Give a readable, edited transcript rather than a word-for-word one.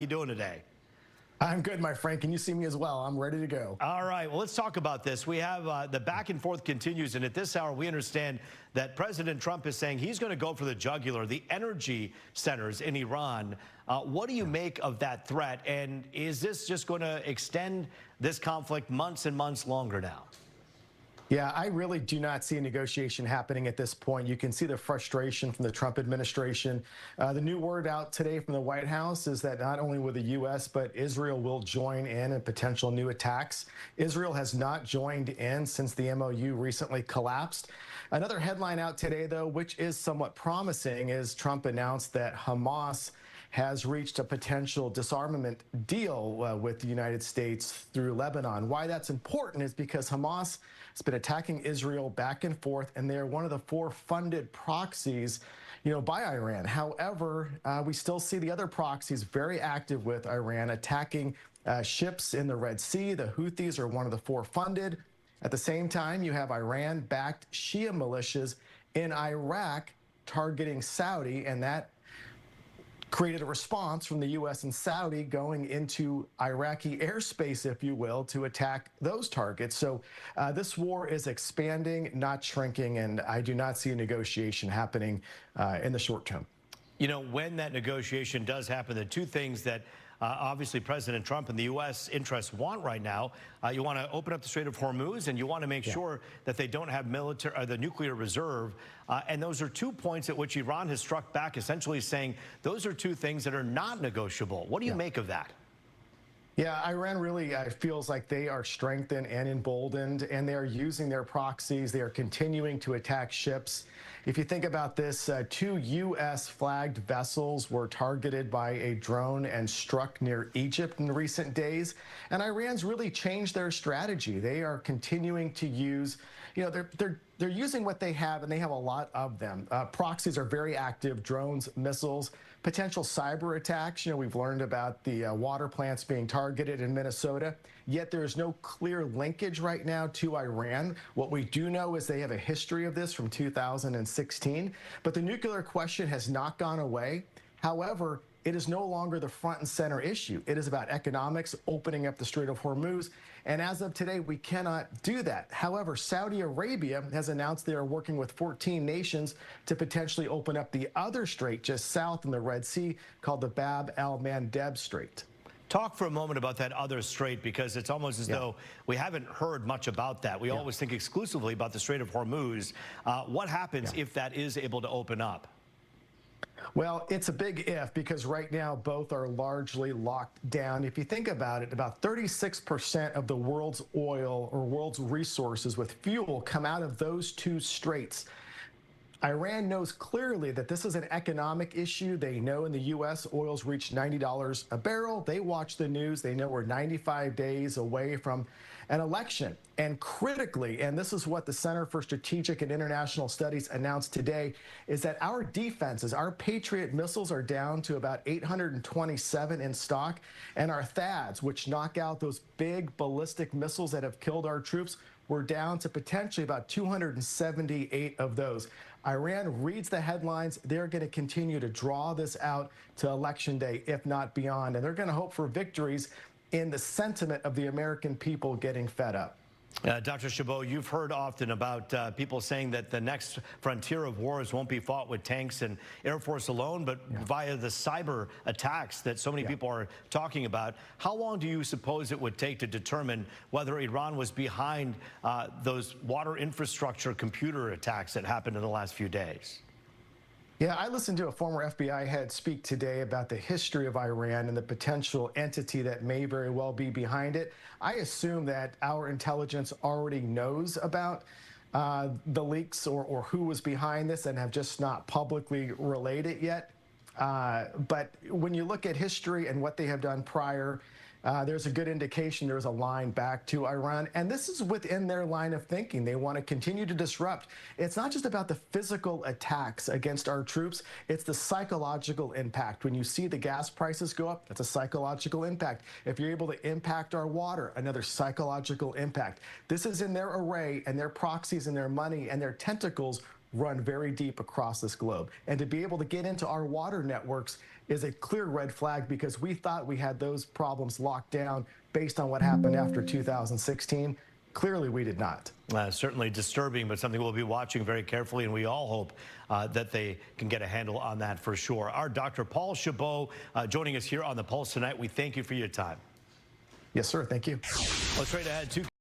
you doing today? I'm good, my friend. Can you see me as well? I'm ready to go. All right. Well, let's talk about this. We have the back and forth continues. And at this hour, we understand that President Trump is saying he's going to go for the jugular, the energy centers in Iran. What do you make of that threat? And is this just going to extend this conflict months and months longer now? Yeah, I really do not see a negotiation happening at this point. You can see the frustration from the Trump administration. The new word out today from the White House is that not only will the U.S., but Israel will join in potential new attacks. Israel has not joined in since the MOU recently collapsed. Another headline out today, though, which is somewhat promising, is Trump announced that Hamas has reached a potential disarmament deal with the United States through Lebanon. Why that's important is because Hamas has been attacking Israel back and forth, and they're one of the 4 funded proxies, by Iran. However, we still see the other proxies very active with Iran, attacking ships in the Red Sea. The Houthis are one of the 4 funded. At the same time, you have Iran-backed Shia militias in Iraq targeting Saudi, and that created a response from the U.S. and Saudi going into Iraqi airspace, if you will, to attack those targets. So this war is expanding, not shrinking, and I do not see a negotiation happening in the short term. When that negotiation does happen, the 2 things that obviously President Trump and the U.S. interests want right now, you want to open up the Strait of Hormuz, and you want to make sure that they don't have the nuclear reserve. And those are 2 points at which Iran has struck back, essentially saying those are 2 things that are not negotiable. What do you make of that? Yeah, Iran really feels like they are strengthened and emboldened, and they are using their proxies. They are continuing to attack ships. If you think about this, 2 U.S.-flagged vessels were targeted by a drone and struck near Egypt in recent days. And Iran's really changed their strategy. They are continuing to use, they're using what they have, and they have a lot of them. Proxies are very active: drones, missiles, potential cyber attacks. We've learned about the water plants being targeted in Minnesota, yet there is no clear linkage right now to Iran. What we do know is they have a history of this from 2016, but the nuclear question has not gone away. However, it is no longer the front and center issue. It is about economics, opening up the Strait of Hormuz. And as of today, we cannot do that. However, Saudi Arabia has announced they are working with 14 nations to potentially open up the other strait just south in the Red Sea called the Bab el-Mandeb Strait. Talk for a moment about that other strait, because it's almost as though we haven't heard much about that. We always think exclusively about the Strait of Hormuz. What happens if that is able to open up? Well, it's a big if, because right now both are largely locked down. If you think about it, about 36% of the world's oil or world's resources with fuel come out of those 2 straits. Iran knows clearly that this is an economic issue. They know in the U.S. oil's reached $90 a barrel. They watch the news. They know we're 95 days away from an election. And critically, and this is what the Center for Strategic and International Studies announced today, is that our defenses, our Patriot missiles are down to about 827 in stock, and our THAADs, which knock out those big ballistic missiles that have killed our troops, we're down to potentially about 278 of those. Iran reads the headlines. They're going to continue to draw this out to election day, if not beyond. And they're going to hope for victories in the sentiment of the American people getting fed up. Dr. Chabot, you've heard often about people saying that the next frontier of wars won't be fought with tanks and Air Force alone, but via the cyber attacks that so many people are talking about. How long do you suppose it would take to determine whether Iran was behind those water infrastructure computer attacks that happened in the last few days? Yeah, I listened to a former FBI head speak today about the history of Iran and the potential entity that may very well be behind it. I assume that our intelligence already knows about the leaks or who was behind this and have just not publicly relayed it yet. But when you look at history and what they have done prior, there's a good indication there's a line back to Iran. And this is within their line of thinking. They want to continue to disrupt. It's not just about the physical attacks against our troops. It's the psychological impact. When you see the gas prices go up, that's a psychological impact. If you're able to impact our water, another psychological impact. This is in their array, and their proxies and their money and their tentacles run very deep across this globe. And to be able to get into our water networks is a clear red flag, because we thought we had those problems locked down based on what happened after 2016. Clearly, we did not. Certainly disturbing, but something we'll be watching very carefully, and we all hope that they can get a handle on that for sure. Our Dr. Paul Chabot joining us here on The Pulse tonight. We thank you for your time. Yes, sir. Thank you. Well, straight ahead,